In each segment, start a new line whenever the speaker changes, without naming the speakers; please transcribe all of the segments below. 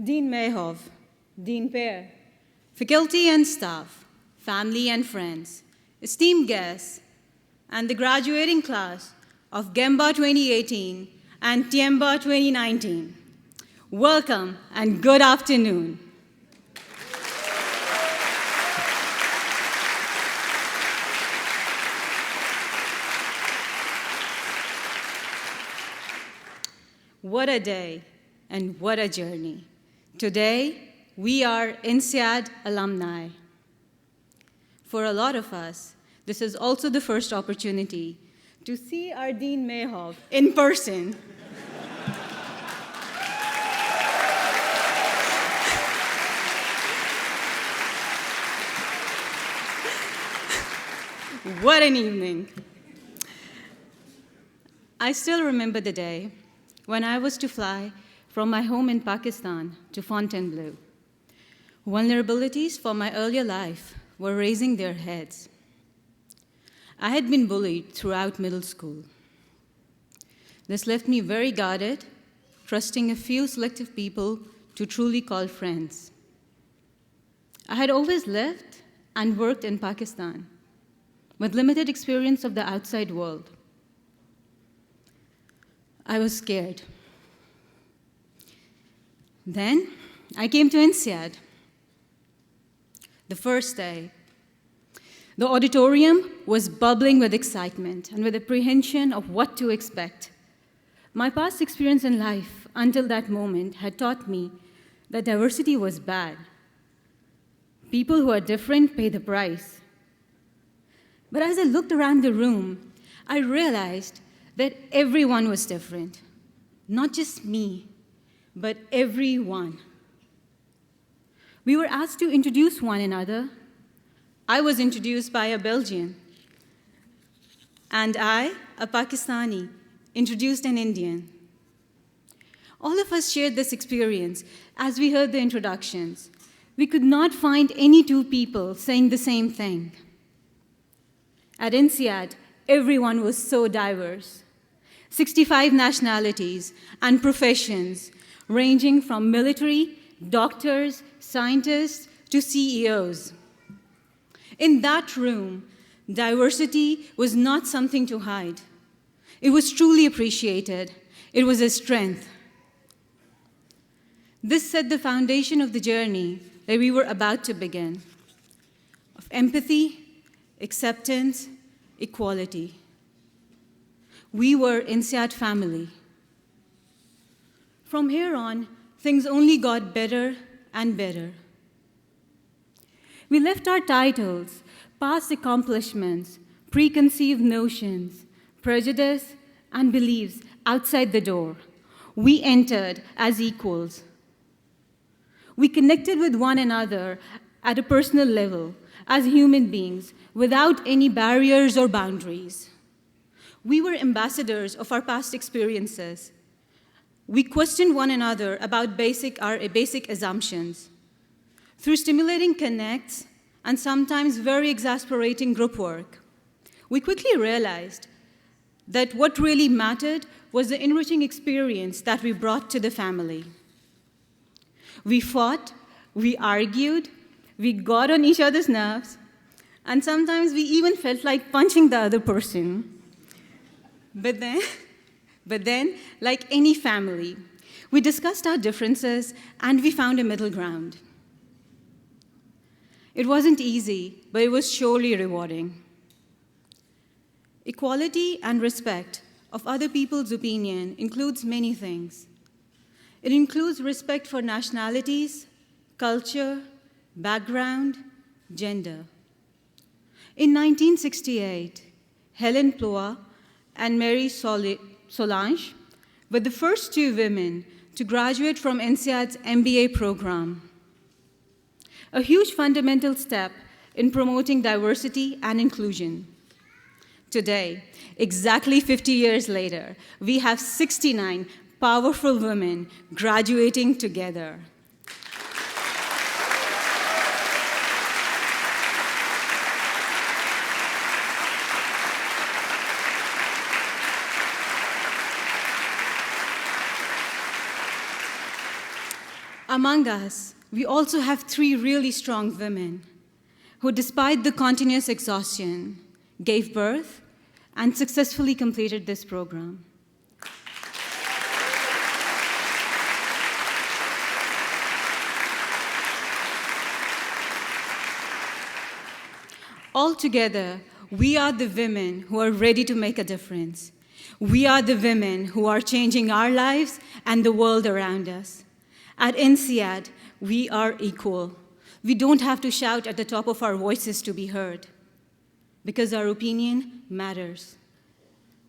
Dean Mehov, Dean Pear, faculty and staff, family and friends, esteemed guests, and the graduating class of GEMBA 2018 and TIEMBA 2019. Welcome and good afternoon. What a day and what a journey. Today, we are INSEAD alumni. For a lot of us, this is also the first opportunity to see our Dean Mehov in person. What an evening. I still remember the day when I was to fly from my home in Pakistan to Fontainebleau. Vulnerabilities for my earlier life were raising their heads. I had been bullied throughout middle school. This left me very guarded, trusting a few selective people to truly call friends. I had always lived and worked in Pakistan, with limited experience of the outside world. I was scared. Then I came to INSEAD. The first day, the auditorium was bubbling with excitement and with apprehension of what to expect. My past experience in life until that moment had taught me that diversity was bad. People who are different pay the price. But as I looked around the room, I realized that everyone was different. Not just me, but everyone. We were asked to introduce one another. I was introduced by a Belgian. And I, a Pakistani, introduced an Indian. All of us shared this experience as we heard the introductions. We could not find any two people saying the same thing. At INSEAD, everyone was so diverse. 65 nationalities and professions, ranging from military, doctors, scientists, to CEOs. In that room, diversity was not something to hide. It was truly appreciated. It was a strength. This set the foundation of the journey that we were about to begin, of empathy, acceptance, equality. We were INSEAD family. From here on, things only got better and better. We left our titles, past accomplishments, preconceived notions, prejudice, and beliefs outside the door. We entered as equals. We connected with one another at a personal level, as human beings, without any barriers or boundaries. We were ambassadors of our past experiences. We questioned one another about our basic assumptions. Through stimulating connects and sometimes very exasperating group work, we quickly realized that what really mattered was the enriching experience that we brought to the family. We fought, we argued, we got on each other's nerves, and sometimes we even felt like punching the other person. But then, like any family, we discussed our differences and we found a middle ground. It wasn't easy, but it was surely rewarding. Equality and respect of other people's opinion includes many things. It includes respect for nationalities, culture, background, gender. In 1968, Helen Ploa and Mary Solange were the first two women to graduate from INSEAD's MBA program. A huge fundamental step in promoting diversity and inclusion. Today, exactly 50 years later, we have 69 powerful women graduating together. Among us, we also have 3 really strong women who, despite the continuous exhaustion, gave birth and successfully completed this program. Altogether, we are the women who are ready to make a difference. We are the women who are changing our lives and the world around us. At INSEAD, we are equal. We don't have to shout at the top of our voices to be heard, because our opinion matters.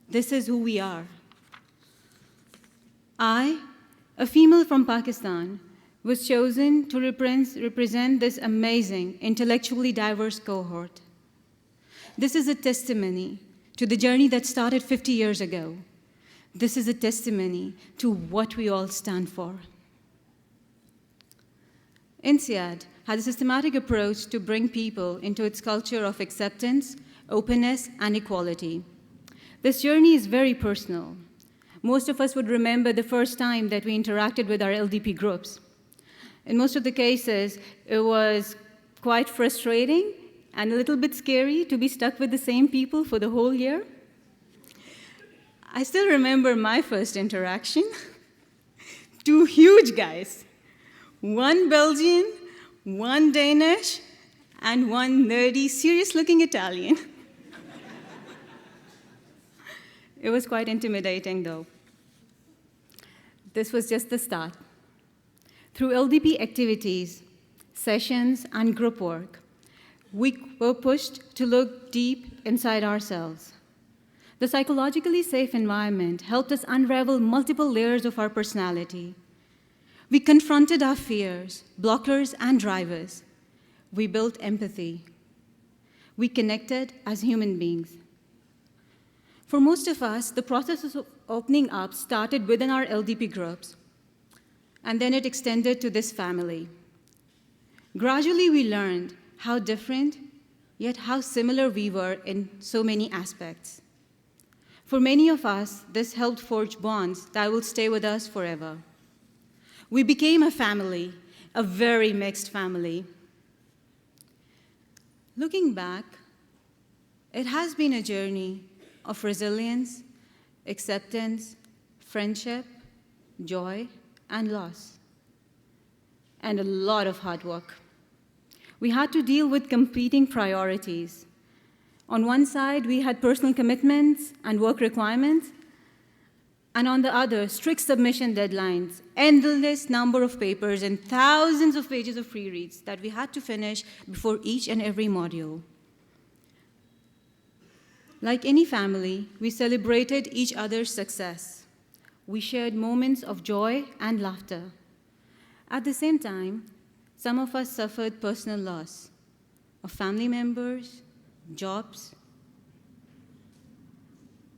This is who we are. I, a female from Pakistan, was chosen to represent this amazing, intellectually diverse cohort. This is a testimony to the journey that started 50 years ago. This is a testimony to what we all stand for. INSEAD has a systematic approach to bring people into its culture of acceptance, openness, and equality. This journey is very personal. Most of us would remember the first time that we interacted with our LDP groups. In most of the cases, it was quite frustrating and a little bit scary to be stuck with the same people for the whole year. I still remember my first interaction. 2 huge guys, 1 Belgian, 1 Danish, and 1 nerdy, serious-looking Italian. It was quite intimidating, though. This was just the start. Through LDP activities, sessions, and group work, we were pushed to look deep inside ourselves. The psychologically safe environment helped us unravel multiple layers of our personality. We confronted our fears, blockers, and drivers. We built empathy. We connected as human beings. For most of us, the process of opening up started within our LDP groups, and then it extended to this family. Gradually, we learned how different, yet how similar we were in so many aspects. For many of us, this helped forge bonds that will stay with us forever. We became a family, a very mixed family. Looking back, it has been a journey of resilience, acceptance, friendship, joy, and loss, and a lot of hard work. We had to deal with competing priorities. On one side, we had personal commitments and work requirements, and on the other, strict submission deadlines, endless number of papers, and thousands of pages of pre-reads that we had to finish before each and every module. Like any family, we celebrated each other's success. We shared moments of joy and laughter. At the same time, some of us suffered personal loss of family members, jobs.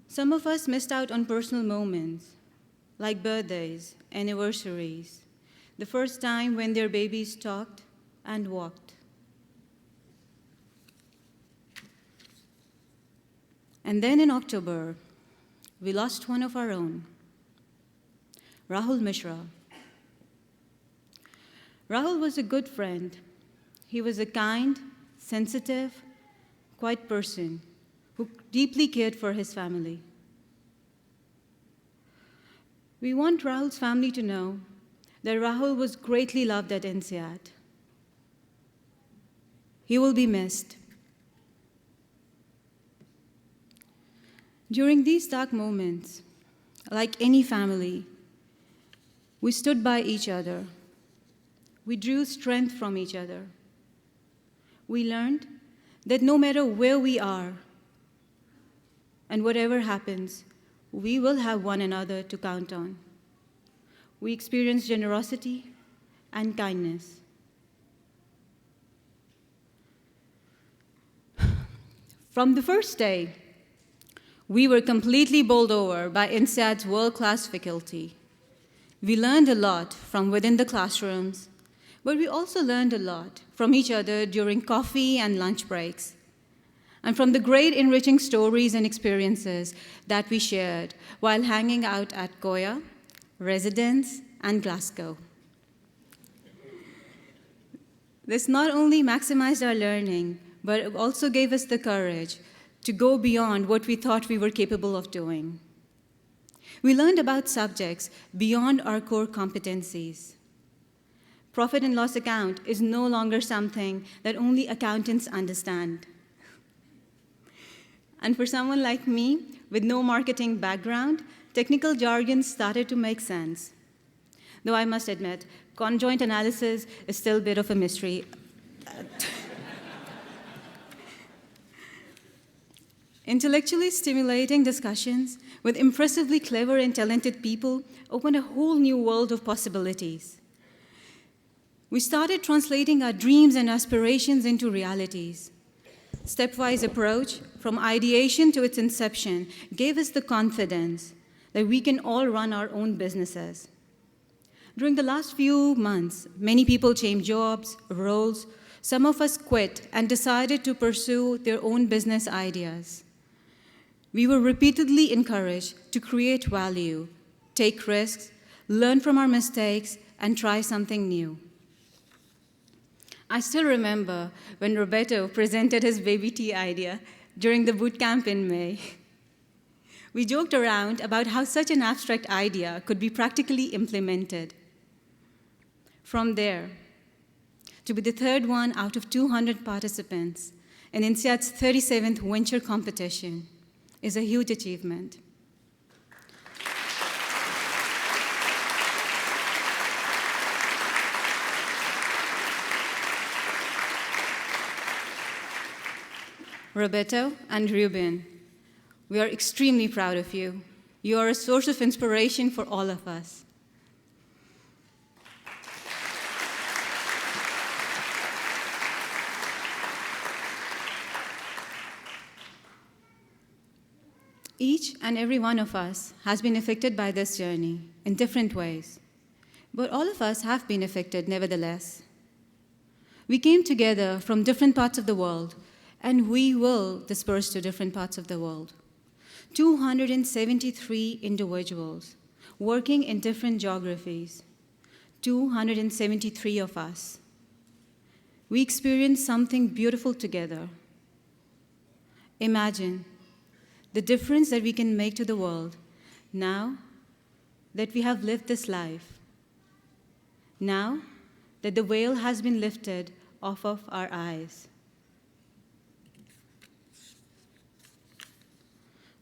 Some of us missed out on personal moments, like birthdays, anniversaries, the first time when their babies talked and walked. And then in October, we lost one of our own, Rahul Mishra. Rahul was a good friend. He was a kind, sensitive, quiet person who deeply cared for his family. We want Rahul's family to know that Rahul was greatly loved at INSEAD. He will be missed. During these dark moments, like any family, we stood by each other. We drew strength from each other. We learned that no matter where we are and whatever happens, we will have one another to count on. We experienced generosity and kindness. From the first day, we were completely bowled over by INSEAD's world-class faculty. We learned a lot from within the classrooms, but we also learned a lot from each other during coffee and lunch breaks, and from the great enriching stories and experiences that we shared while hanging out at Goya, Residence, and Glasgow. This not only maximized our learning, but it also gave us the courage to go beyond what we thought we were capable of doing. We learned about subjects beyond our core competencies. Profit and loss account is no longer something that only accountants understand. And for someone like me, with no marketing background, technical jargon started to make sense. Though I must admit, conjoint analysis is still a bit of a mystery. Intellectually stimulating discussions with impressively clever and talented people opened a whole new world of possibilities. We started translating our dreams and aspirations into realities. Stepwise approach, from ideation to its inception, gave us the confidence that we can all run our own businesses. During the last few months, many people changed jobs, roles. Some of us quit and decided to pursue their own business ideas. We were repeatedly encouraged to create value, take risks, learn from our mistakes, and try something new. I still remember when Roberto presented his baby tea idea during the boot camp in May. We joked around about how such an abstract idea could be practically implemented. From there, to be the third one out of 200 participants in INSEAD's 37th venture competition is a huge achievement. Roberto and Ruben, we are extremely proud of you. You are a source of inspiration for all of us. Each and every one of us has been affected by this journey in different ways, but all of us have been affected nevertheless. We came together from different parts of the world, and we will disperse to different parts of the world. 273 individuals working in different geographies, 273 of us. We experienced something beautiful together. Imagine the difference that we can make to the world now that we have lived this life, now that the veil has been lifted off of our eyes.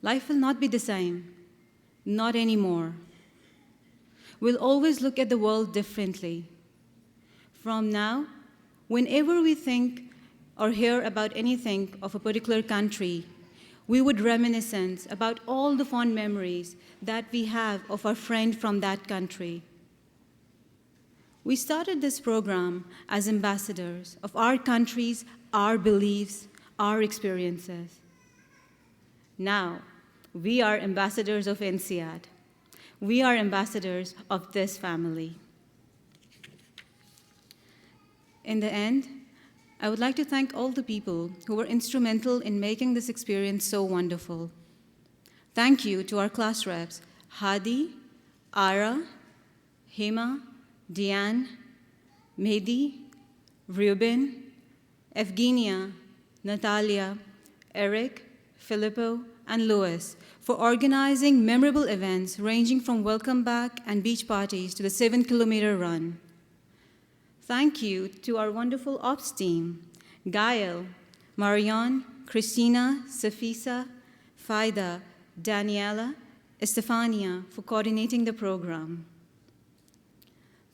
Life will not be the same, not anymore. We'll always look at the world differently. From now, whenever we think or hear about anything of a particular country, we would reminisce about all the fond memories that we have of our friend from that country. We started this program as ambassadors of our countries, our beliefs, our experiences. Now, we are ambassadors of INSEAD. We are ambassadors of this family. In the end, I would like to thank all the people who were instrumental in making this experience so wonderful. Thank you to our class reps, Hadi, Ara, Hema, Diane, Mehdi, Ruben, Evgenia, Natalia, Eric, Filippo, and Louis for organizing memorable events ranging from welcome back and beach parties to the 7-kilometer run. Thank you to our wonderful ops team, Gael, Marianne, Christina, Safisa, Faida, Daniela, Estefania for coordinating the program.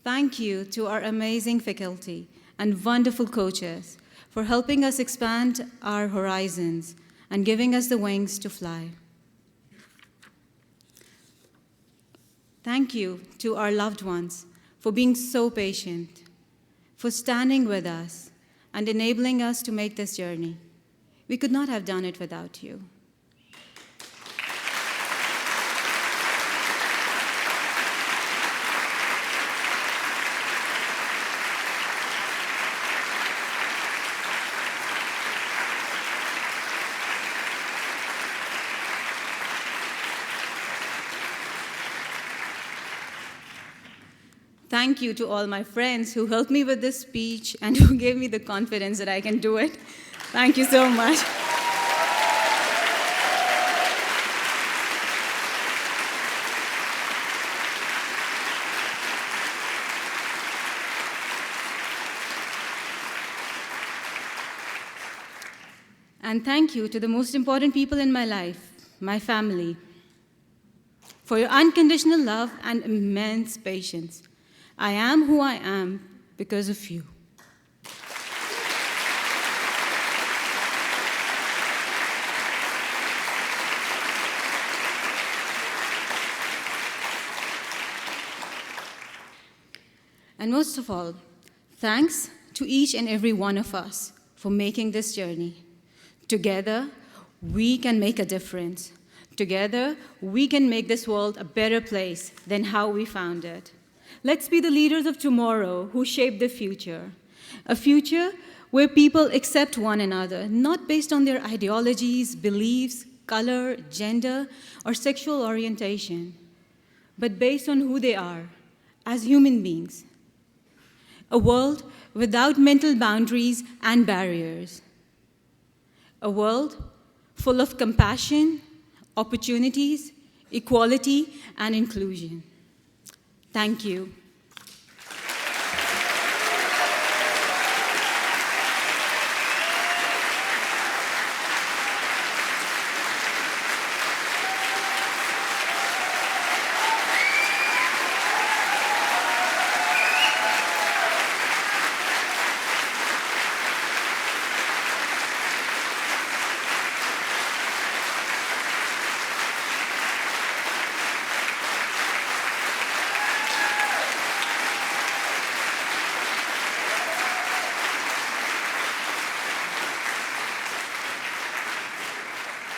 Thank you to our amazing faculty and wonderful coaches for helping us expand our horizons and giving us the wings to fly. Thank you to our loved ones for being so patient, for standing with us and enabling us to make this journey. We could not have done it without you. Thank you to all my friends who helped me with this speech and who gave me the confidence that I can do it. Thank you so much. And thank you to the most important people in my life, my family, for your unconditional love and immense patience. I am who I am because of you. And most of all, thanks to each and every one of us for making this journey. Together, we can make a difference. Together, we can make this world a better place than how we found it. Let's be the leaders of tomorrow who shape the future. A future where people accept one another, not based on their ideologies, beliefs, color, gender, or sexual orientation, but based on who they are as human beings. A world without mental boundaries and barriers. A world full of compassion, opportunities, equality, and inclusion. Thank you.